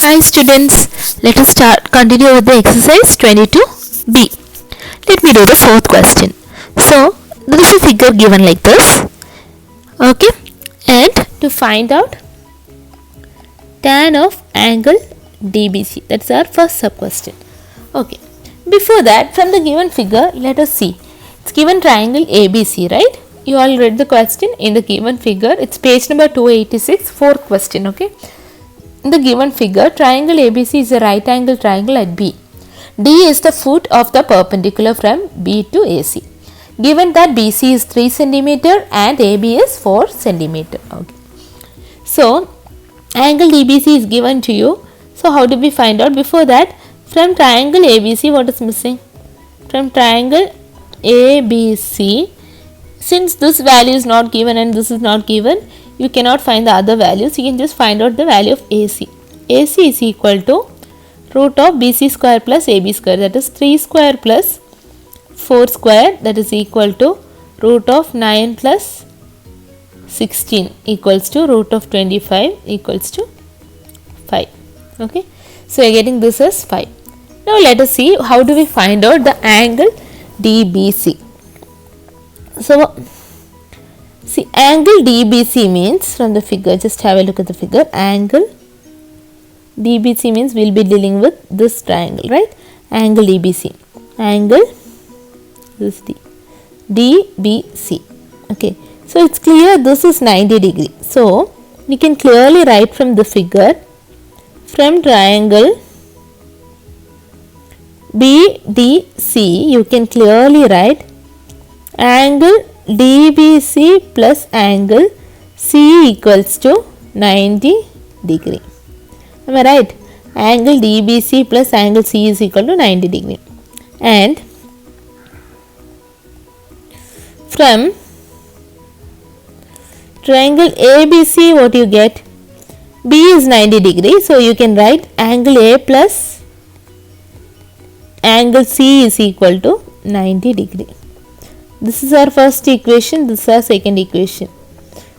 Hi students, let us continue with the exercise 22b. Let me do the fourth question. So, there is a figure given like this. Okay, and to find out tan of angle DBC, that's our first sub question. Okay, before that, from the given figure, let us see. It's given triangle ABC, right? You all read the question in the given figure. It's page number 286, fourth question. Okay. In the given figure, triangle ABC is a right angle triangle at B. D is the foot of the perpendicular from B to AC. Given that BC is 3 cm and AB is 4 cm. Okay. So, angle DBC is given to you. So, how do we find out? Before that, from triangle ABC, what is missing? From triangle ABC, since this value is not given and this is not given, you cannot find the other values. You can just find out the value of AC. AC is equal to root of BC square plus AB square, that is 3 square plus 4 square, that is equal to root of 9 plus 16 equals to root of 25 equals to 5. Okay. So, we are getting this as 5. Now, let us see how do we find out the angle DBC. So, see, angle DBC means, from the figure, just have a look at the figure, angle DBC means we will be dealing with this triangle, right? Angle DBC, angle this DBC. Okay, so it's clear this is 90 degree. So, we can clearly write from the figure, from triangle BDC, you can clearly write angle DBC plus angle C equals to 90 degree. Am I right? Angle DBC plus angle C is equal to 90 degree. And from triangle ABC, what you get? B is 90 degree. So, you can write angle A plus angle C is equal to 90 degree. This is our first equation, this is our second equation.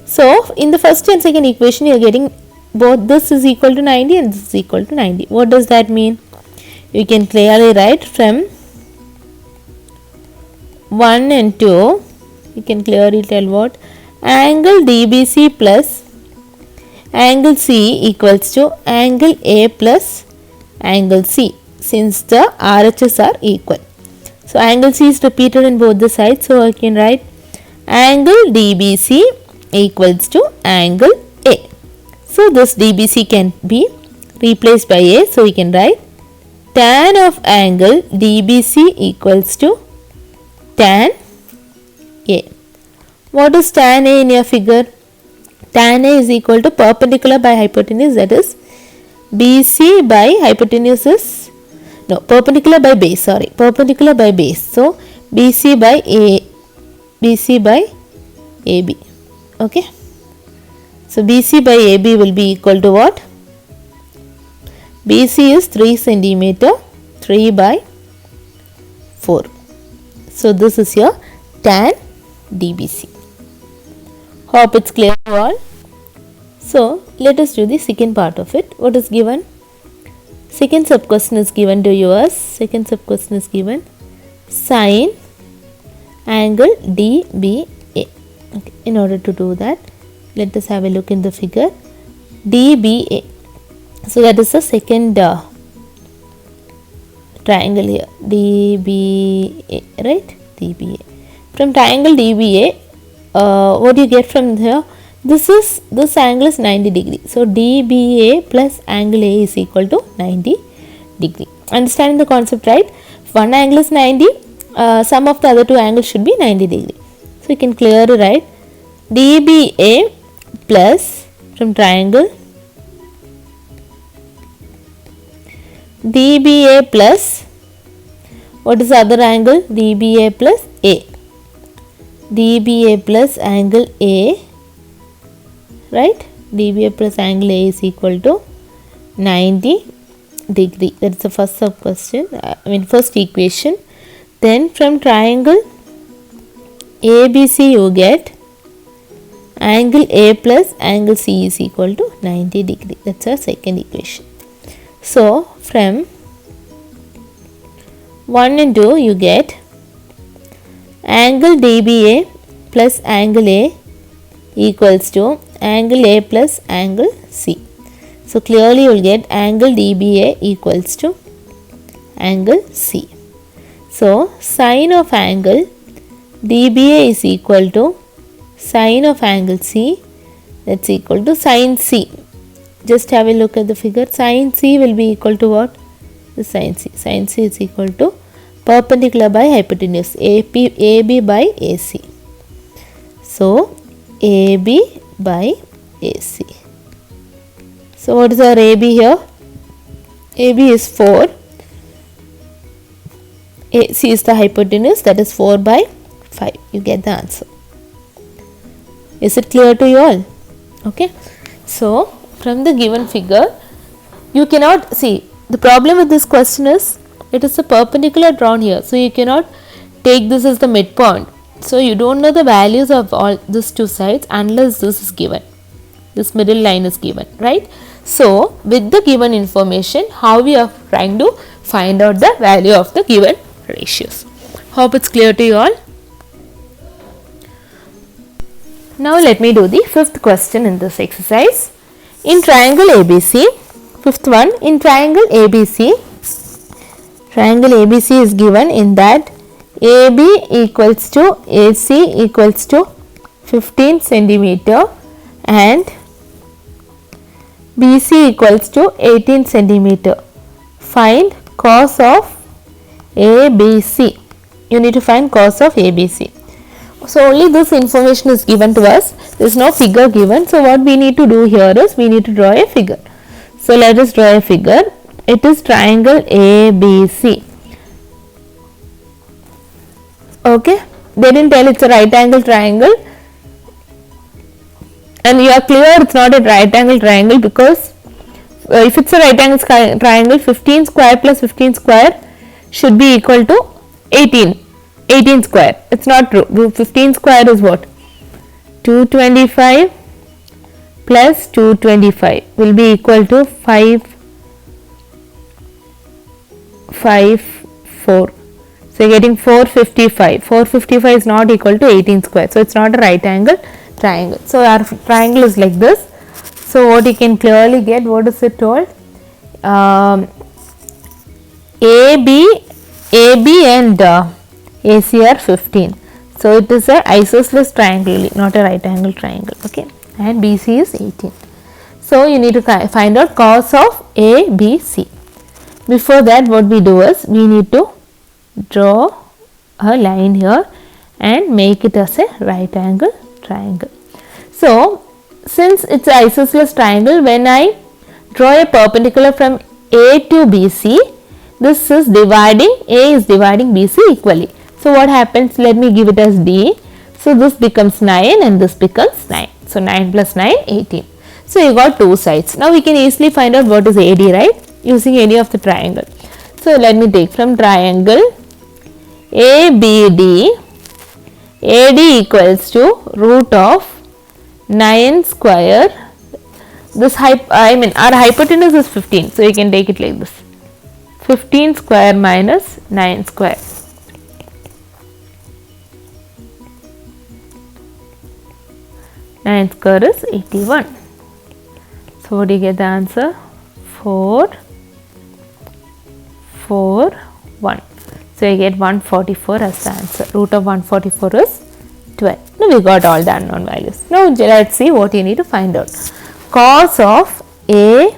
So, in the first and second equation, you are getting both this is equal to 90 and this is equal to 90. What does that mean? You can clearly write from 1 and 2, you can clearly tell what? Angle DBC plus angle C equals to angle A plus angle C, since the RHS are equal. So, angle C is repeated in both the sides. So, I can write angle DBC equals to angle A. So, this DBC can be replaced by A. So, we can write tan of angle DBC equals to tan A. What is tan A in your figure? Tan A is equal to perpendicular by hypotenuse, that is BC by hypotenuse is perpendicular by base, perpendicular by base. So, BC by AB, okay. So, BC by AB will be equal to what? BC is 3 centimeter, 3 by 4. So, this is your tan DBC. Hope it's clear to all. So, let us do the second part of it. What is given? Second sub question is given to yours. Second sub question is given sine angle DBA. Okay. In order to do that, let us have a look in the figure. DBA. So, that is the second triangle here. DBA, right? DBA. From triangle DBA, what do you get from here? This angle is 90 degree. So, DBA plus angle A is equal to 90 degree. Understanding the concept, right? If one angle is 90, sum of the other two angles should be 90 degree. So, you can clearly write DBA plus, from triangle DBA plus, what is the other angle? DBA plus A. DBA plus angle A, right? DBA plus angle A is equal to 90 degree. That is the first sub question, first equation. Then from triangle ABC, you get angle A plus angle C is equal to 90 degree. That's our second equation. So from 1 and 2 you get angle DBA plus angle A equals to angle A plus angle C. So clearly you will get angle DBA equals to angle C. So sine of angle DBA is equal to sine of angle C, that's equal to sine C. Just have a look at the figure. Sine C will be equal to what? The sine C. Sine C is equal to perpendicular by hypotenuse, AB by AC. So AB by AC. So what is our AB here? AB is 4. AC is the hypotenuse, that is 4 by 5. You get the answer. Is it clear to you all? Okay. So from the given figure, you cannot see, the problem with this question is it is a perpendicular drawn here. So you cannot take this as the midpoint. So you don't know the values of all these two sides unless this is given. This middle line is given, right? So with the given information, how we are trying to find out the value of the given ratios. Hope it's clear to you all. Now let me do the fifth question in this exercise. In triangle ABC, fifth one, in triangle ABC is given in that AB equals to AC equals to 15 centimeter and BC equals to 18 centimeter. Find cos of ABC. You need to find cos of ABC. So only this information is given to us. There is no figure given. So what we need to do here is we need to draw a figure. So let us draw a figure. It is triangle ABC. Okay. They didn't tell it's a right angle triangle. And you are clear it's not a right angle triangle because if it's a right angle triangle, 15 square plus 15 square should be equal to 18 square. It's not true. 15 square is what? 225 plus 225 will be equal to 554. So you're getting 455. 455 is not equal to 18 square. So it's not a right angle triangle. So our triangle is like this. So what you can clearly get, what is it told? AB and AC are 15. So it is a isosceles triangle, not a right angle triangle. Okay, and BC is 18. So you need to find out cos of ABC. Before that, what we do is we need to draw a line here and make it as a right angle triangle. So since it's an isosceles triangle, when I draw a perpendicular from A to BC, this is dividing, A is dividing BC equally. So what happens? Let me give it as D. So this becomes 9 and this becomes 9. So 9 plus 9, 18. So you got two sides. Now we can easily find out what is AD, right? Using any of the triangle. So let me take from triangle ABD. AD equals to root of 9 square. This our hypotenuse is 15. So you can take it like this. 15 square minus 9 square. Nine square is 81. So what do you get the answer? 4, 4, 1. So you get 144 as the answer. Root of 144 is 12. Now we got all the unknown values. Now let's see what you need to find out. Cos of A,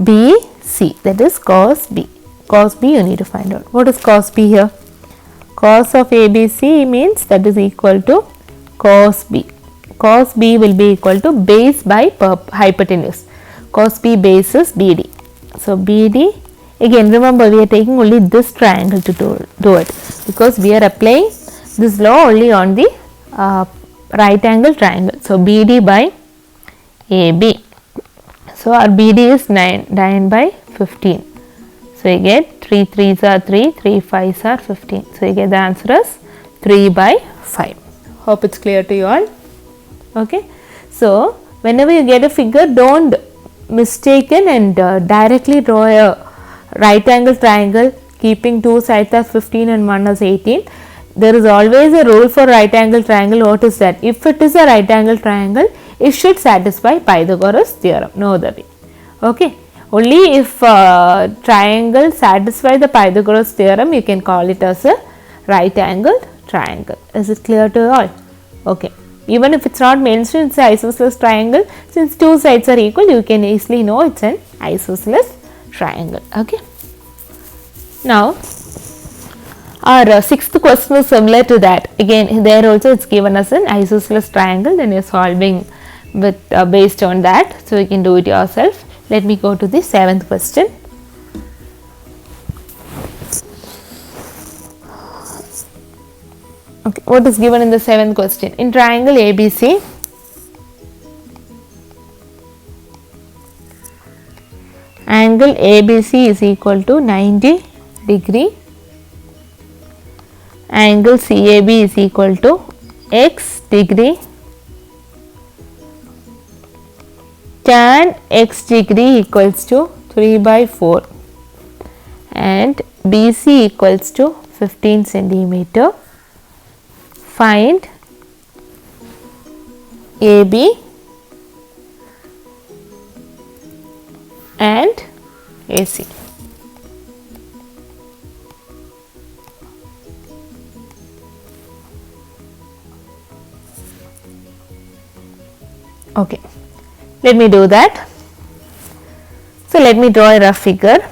B, C, that is cos B. Cos B you need to find out. What is cos B here? Cos of ABC means that is equal to cos B. Cos B will be equal to base by hypotenuse. Cos B base is BD. So BD, again remember we are taking only this triangle to do it because we are applying this law only on the right angle triangle. So BD by AB. So our BD is 9 by 15. So you get 3 3s are 3, 3 5s are 15. So you get the answer is 3 by 5. Hope it's clear to you all. Okay. So whenever you get a figure, don't mistaken and directly draw a right angle triangle keeping two sides as 15 and one as 18. There is always a rule for right angle triangle. What is that? If it is a right angle triangle, it should satisfy Pythagoras theorem, no other way. Okay. Only if triangle satisfy the Pythagoras theorem, you can call it as a right angle triangle. Is it clear to all? Okay. Even if it's not mentioned, it's an isosceles triangle. Since two sides are equal, you can easily know it's an isosceles triangle. Okay. Now, our sixth question is similar to that. Again, there also it's given as an isosceles triangle. Then you're solving with based on that. So you can do it yourself. Let me go to the seventh question. Okay, what is given in the seventh question? In triangle ABC, angle ABC is equal to 90 degree. Angle CAB is equal to x degree. Tan x degree equals to 3 by 4 and BC equals to 15 centimeter. Find AB and AC. Okay, let me do that. So let me draw a rough figure.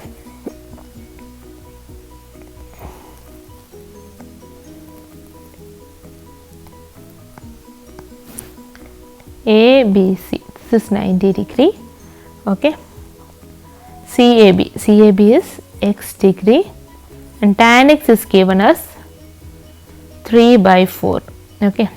ABC, this is 90 degree. Okay. CAB is x degree and tan x is given as 3 by 4. Okay.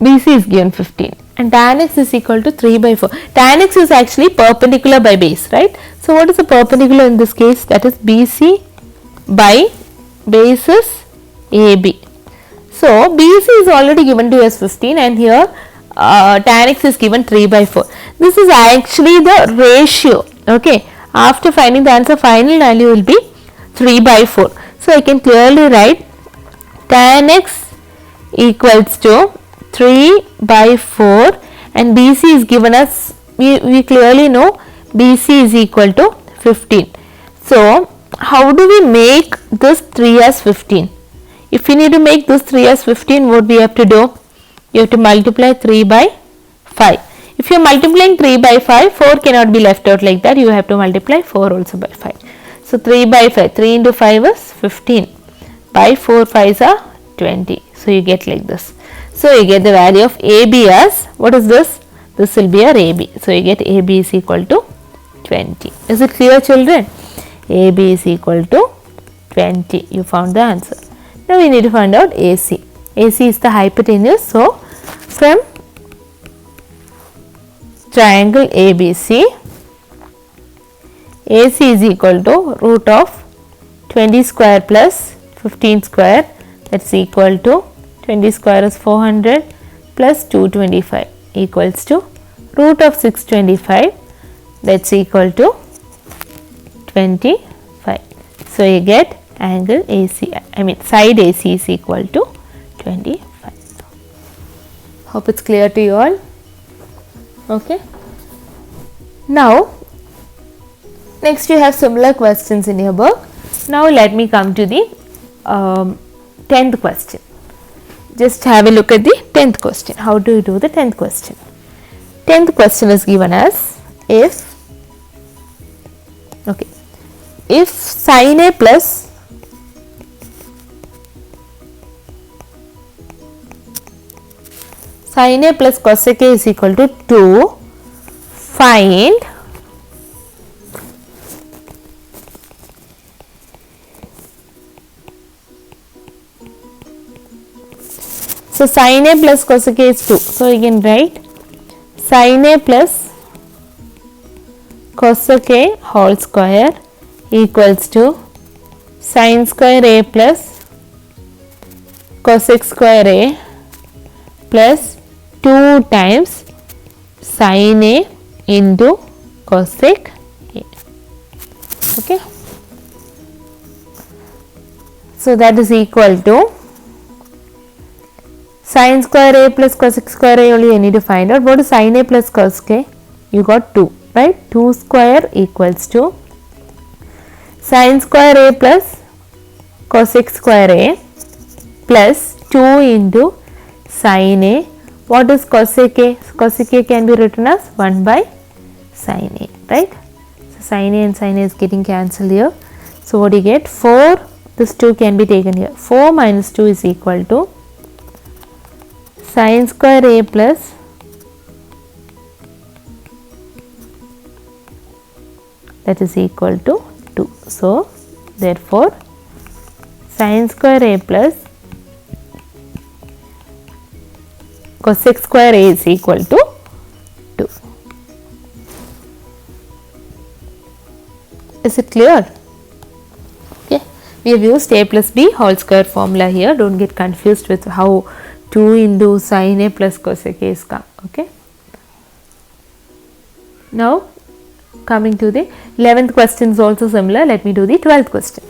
BC is given 15 and tan x is equal to 3 by 4. Tan x is actually perpendicular by base, right? So what is the perpendicular in this case? That is BC by base is AB. So BC is already given to us 15 and here tan x is given 3 by 4. This is actually the ratio. Okay. After finding the answer, final value will be 3 by 4. So I can clearly write tan x equals to 3 by 4 and BC is given as, we clearly know BC is equal to 15. So how do we make this 3 as 15? If we need to make this 3 as 15, what we have to do? You have to multiply 3 by 5. If you are multiplying 3 by 5, 4 cannot be left out like that. You have to multiply 4 also by 5. So 3 by 5, 3 into 5 is 15. By 4 5s are 20. So you get like this. So you get the value of AB as, what is this? This will be our AB. So you get AB is equal to 20. Is it clear, children? AB is equal to 20. You found the answer. Now we need to find out AC. AC is the hypotenuse. So from triangle ABC, AC is equal to root of 20 square plus 15 square, that is equal to 20 square is 400 plus 225 equals to root of 625, that is equal to 25. So you get angle AC, side AC is equal to 25. Hope it's clear to you all. Okay. Now, next you have similar questions in your book. Now let me come to the 10th question. Just have a look at the 10th question. How do you do the 10th question? 10th question is given as if sin A plus cosec A is equal to 2, find so sin A plus cosec A is 2. So you can write sin A plus cosec A whole square equals to sin square A plus cosec square A plus 2 times sin A into cosec A. Okay. So that is equal to sin square A plus cosec square A. Only I need to find out what is sin A plus cosec A. You got 2, right? 2 square equals to sin square A plus cosec square A plus 2 into sin A. What is cosec A? Cosec A can be written as 1 by sin A, right? So sin A and sin A is getting cancelled here. So what do you get? 4, this 2 can be taken here. 4 minus 2 is equal to sin square A plus that is equal to 2. So therefore sin square A plus cosec square A is equal to 2. Is it clear? Okay. We have used A plus B whole square formula here. Don't get confused with how 2 into sin A plus cosec A is come. Okay. Now coming to the 11th question is also similar. Let me do the 12th question.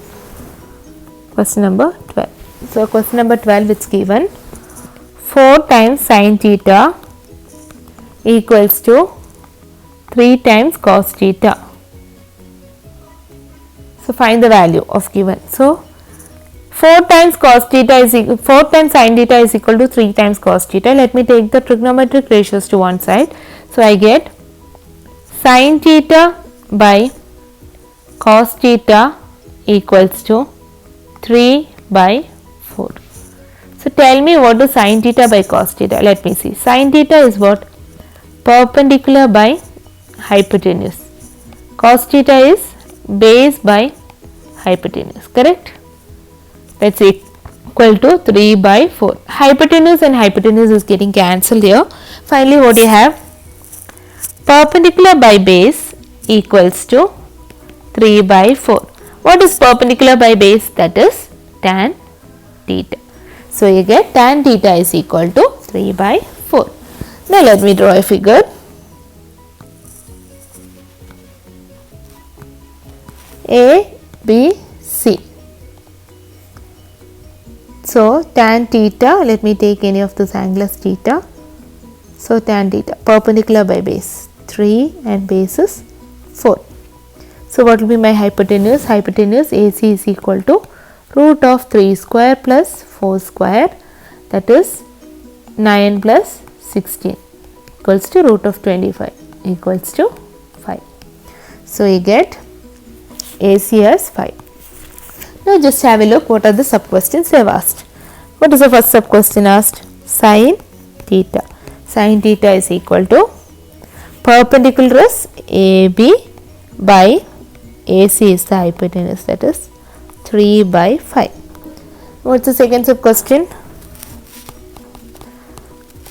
Question number 12. So question number 12 it's given 4 times sin theta equals to 3 times cos theta. So find the value of given. So 4 times cos theta is 4 times sin theta is equal to 3 times cos theta. Let me take the trigonometric ratios to one side. So I get sin theta by cos theta equals to 3 by 4. So tell me what is sin theta by cos theta. Let me see. Sin theta is what? Perpendicular by hypotenuse. Cos theta is base by hypotenuse. Correct? That's equal to 3 by 4. Hypotenuse and hypotenuse is getting cancelled here. Finally, what do you have? Perpendicular by base equals to 3 by 4. What is perpendicular by base? That is tan theta. So you get tan theta is equal to 3 by 4. Now let me draw a figure. A, B, C. So tan theta, let me take any of this angle as theta. So tan theta, perpendicular by base 3 and base is 4. So what will be my hypotenuse? Hypotenuse AC is equal to root of 3 square plus 4 square, that is 9 plus 16 equals to root of 25 equals to 5. So you get AC as 5. Now just have a look what are the sub questions they have asked. What is the first sub question asked? Sin theta. Sin theta is equal to perpendicular is AB by AC is the hypotenuse, that is 3 by 5. What's the second sub question?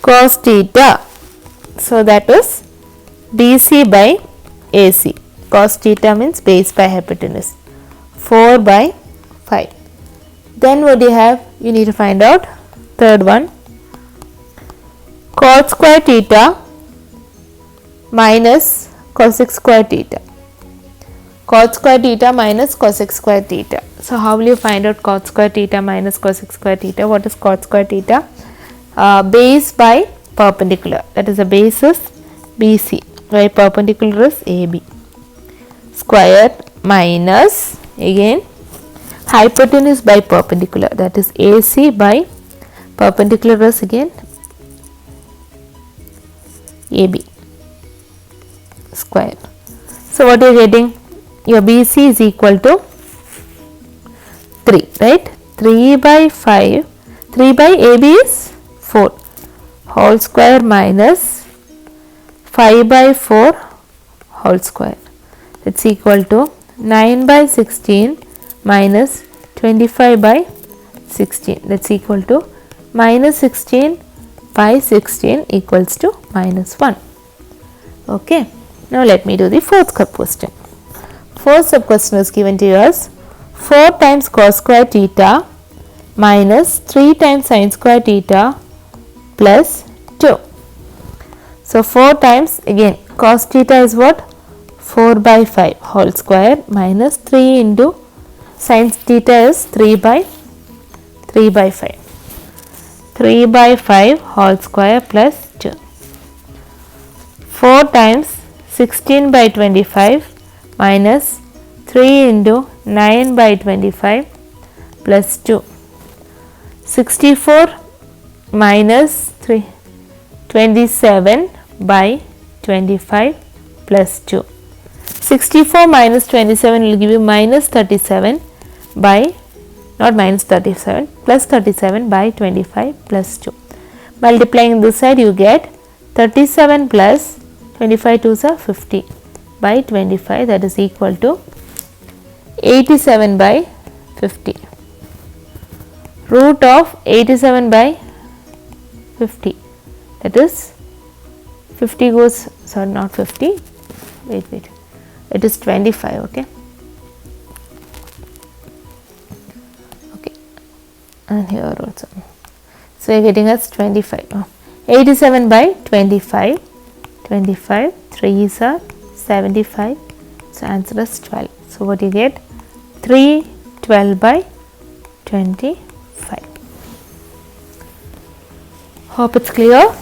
Cos theta. So that is BC by AC. Cos theta means base by hypotenuse. 4 by 5. Then what do you have? You need to find out. Third one. Cot square theta minus cosec square theta. Cot square theta minus cosec square theta. So how will you find out cot square theta minus cosec square theta? What is cot square theta? Base by perpendicular. That is the base is BC. By perpendicular is AB. Square minus again hypotenuse by perpendicular. That is AC by perpendicular is again AB square. So what are you getting? Your BC is equal to 3, right? 3 by 5, 3 by AB is 4 whole square minus 5 by 4 whole square. It's equal to 9 by 16 minus 25 by 16. That's equal to minus 16 by 16 equals to minus 1. Okay. Now let me do the fourth sub question. Fourth sub question is given to us 4 times cos square theta minus 3 times sin square theta plus So 4 times again cos theta is what? 4 by 5 whole square minus 3 into sin theta is 3 by 5. 3 by 5 whole square plus 2. 4 times 16 by 25 minus 3 into 9 by 25 plus 2. 64 minus 3 27 by 25 plus 2. 64 minus 27 will give you minus 37 by, not minus 37, plus 37 by 25 plus 2. Multiplying this side you get 37 plus 25 2s are 50 by 25, that is equal to 87 by 50. Root of 87 by 50, that is 50 goes, sorry not 50, wait, it is 25, okay. And here also, so you are getting us 25. 87 by 25, 3s are 75, so answer is 12. So what you get? 312 by 25. Hope it's clear.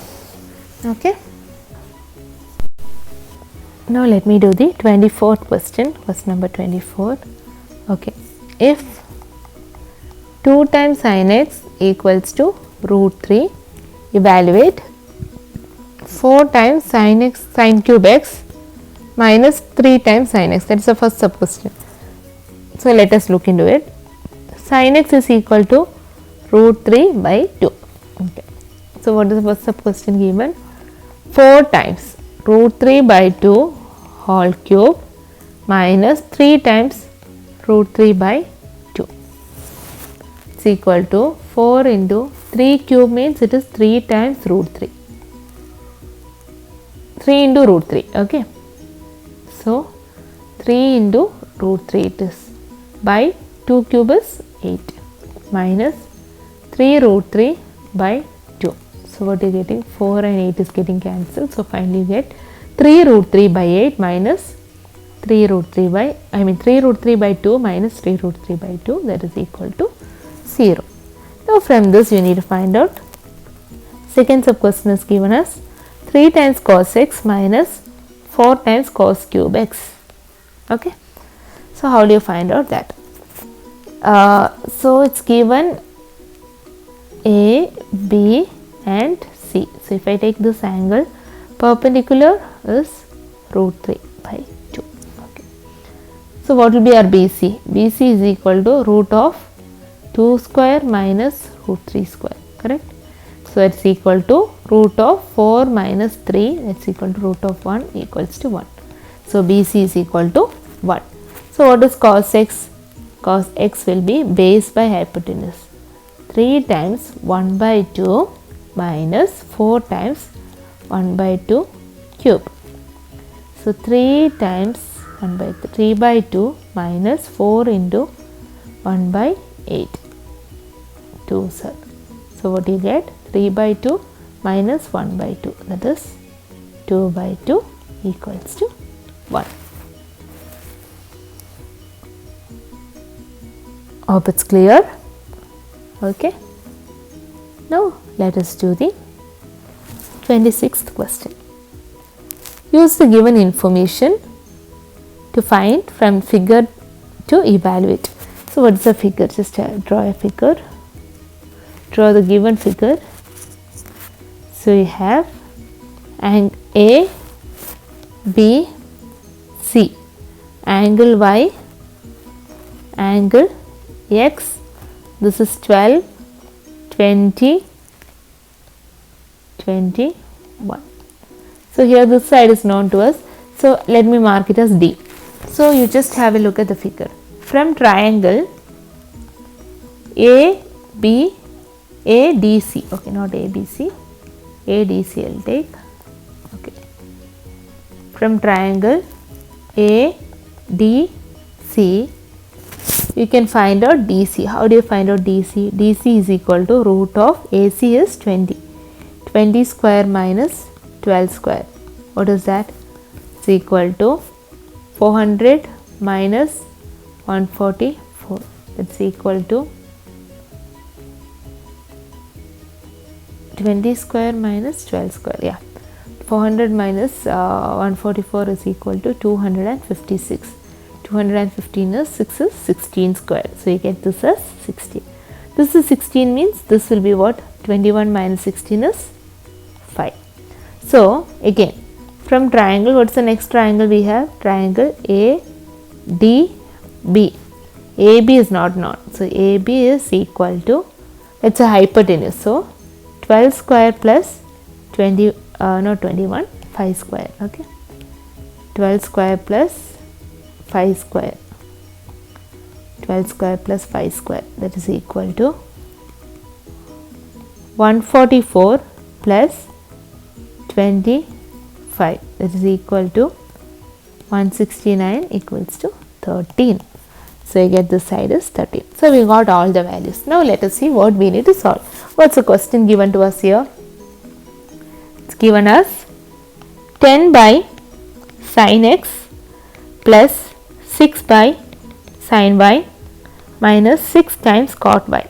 Okay. Now let me do the 24th question, question number 24. Okay, if 2 times sin x equals to root 3, evaluate 4 times sin x sin cube x minus 3 times sin x, that is the first sub question. So let us look into it. Sin x is equal to root 3 by 2. Okay. So what is the first sub question given? 4 times root 3 by 2 whole cube minus 3 times root 3 by 2. It's equal to 4 into 3 cube means it is 3 times root 3. 3 into root 3. Okay. So 3 into root 3 it is by 2 cube is 8 minus 3 root 3 by 2. So what are you getting? 4 and 8 is getting cancelled. So finally you get 3 root 3 by 8 minus 3 root 3 by 2 minus 3 root 3 by 2, that is equal to 0. Now from this you need to find out. Second sub question is given as 3 times cos x minus 4 times cos cube x. Okay. So how do you find out that? So it's given A, B and C. So if I take this angle, perpendicular is root 3 by 2. Okay. So what will be our BC? BC is equal to root of 2 square minus root 3 square, correct? So it's equal to root of 4 minus 3, that's equal to root of 1 equals to 1. So BC is equal to 1. So what is cos x? Cos x will be base by hypotenuse. 3 times 1 by 2 minus 4 times 1 by 2 cube. So 3 times 1 by 3 by 2 minus 4 into 1 by 8. 2 sir. So what you get? 3 by 2 minus 1 by 2, that is 2 by 2 equals to 1. Hope it's clear. Okay. Now let us do the 26th question. Use the given information to find from figure to evaluate. So what is the figure? Just draw a figure. Draw the given figure. So you have angle A, B, C, angle Y, angle X. This is 12, 20, 21. So here this side is known to us. So let me mark it as D. So you just have a look at the figure. From triangle ADC, okay, not ABC, ADC I'll take. Okay. From triangle ADC, you can find out DC. How do you find out DC? DC is equal to root of AC is 20. 20 square minus 12 square. What is that? It's equal to 400 minus 144. That's equal to 20 square minus 12 square. Yeah, 400 minus 144 is equal to 256. 215 is 6 is 16 square. So you get this as 16. This is 16 means this will be what? 21 minus 16 is 5. So again, from triangle, what's the next triangle we have? Triangle ADB. AB is not known. So AB is equal to, it's a hypotenuse. So 12 square plus 20, not 21, 5 square. Okay. 12 square plus 5 square. 12 square plus 5 square, that is equal to 144 plus 25, that is equal to 169 equals to 13. So you get this side is 13. So we got all the values. Now let us see what we need to solve. What's the question given to us here? It's given us 10 by sin x plus 6 by sin y minus 6 times cot y.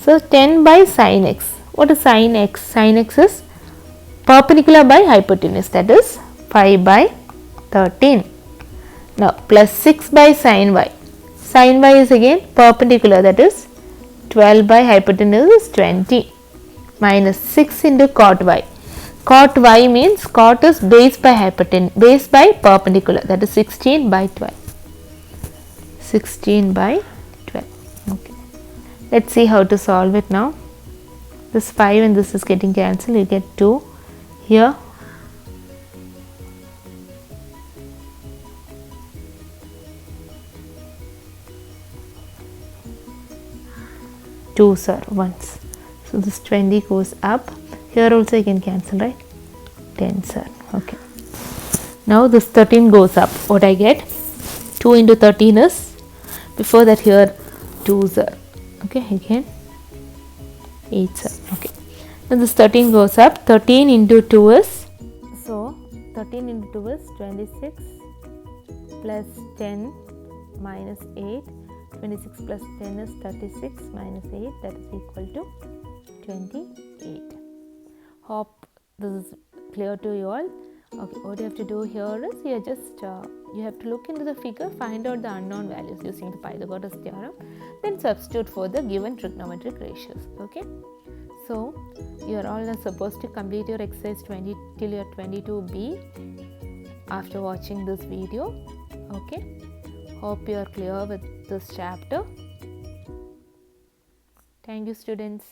So 10 by sin x. What is sin x? Sin x is perpendicular by hypotenuse, that is 5 by 13. Now plus 6 by sin y. Sin y is again perpendicular, that is 12 by hypotenuse is 20 minus 6 into cot y. Cot y means cot is base by hypotenuse, base by perpendicular, that is 16 by 12. 16 by 12. Okay. Let's see how to solve it now. This 5 and this is getting cancelled. You get 2 here. Two, sir, once. So this 20 goes up. Here also you can cancel, right? 10, sir. Okay. Now this 13 goes up. What I get? 2 into 13 is, before that here 2, sir. Okay, again 8, sir. Okay. Now this 13 goes up. 13 into 2 is, so 13 into 2 is 26 plus 10 minus 8. 26 plus 10 is 36 minus 8, that is equal to 28. Hope this is clear to you all. Okay, what you have to do here is you have to look into the figure, find out the unknown values using the Pythagoras theorem, then substitute for the given trigonometric ratios. Okay, so you are all now supposed to complete your exercise 20 till your 22b after watching this video. Okay, hope you are clear with this chapter. Thank you, students.